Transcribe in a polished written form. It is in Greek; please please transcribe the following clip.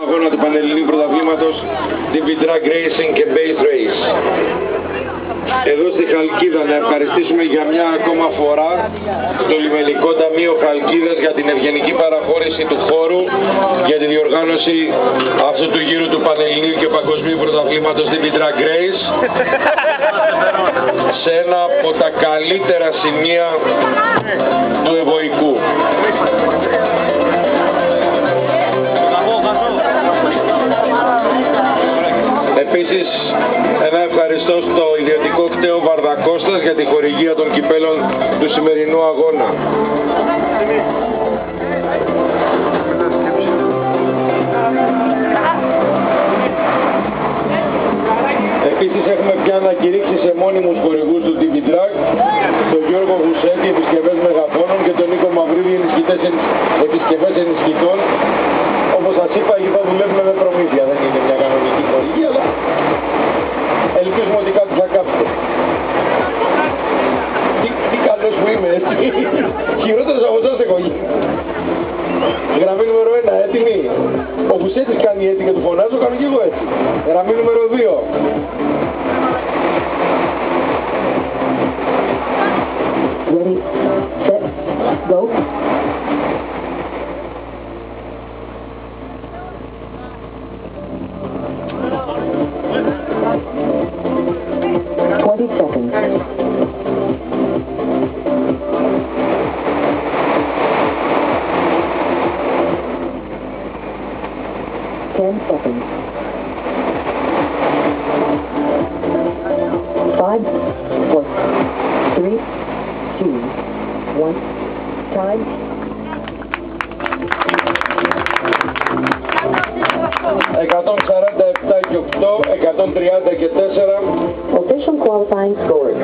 Αγώνα του Πανελληνίου Πρωταθλήματος DP Drag Racing και Base Race. Εδώ στη Χαλκίδα να ευχαριστήσουμε για μια ακόμα φορά το Λιμενικό Ταμείο Χαλκίδας για την ευγενική παραχώρηση του χώρου για τη διοργάνωση αυτού του γύρου του Πανελληνίου και Παγκοσμίου Πρωταθλήματος DP Drag Race σε ένα από τα καλύτερα σημεία του Ευωικού. Επίσης, ένα ευχαριστώ στο ιδιωτικό κτέο Βαρδακώστας για τη χορηγία των κυπέλων του σημερινού αγώνα. Επίσης, έχουμε πια ανακηρύξει σε μόνιμους χορηγούς του DP Drag τον Γιώργο Βουσέτη, επισκευές μεγαφώνων, και τον Νίκο Μαυρίδη, επισκευές ενισχυτών. Όπως σας είπα, εκεί θα δουλεύουμε με προμήθεια, δεν είναι μια κανονική χορηγία, αλλά ελπίζουμε ότι κάτι θα κάψετε. Τι καλός που είμαι, έτσι. Χειρότερος από εσάς έχω γίνει. Γραμμή νούμερο 1, έτοιμοι. Ο Βουσέτης κάνει έτσι και του φωνάζω, κάνω και εγώ έτσι. Γραμμή νούμερο 2. Ready, set, go. Seconds. 10 seconds. 5, 4, 3, 2, 1. Time. ...147 και 8, 130 και 4. Official qualifying scores.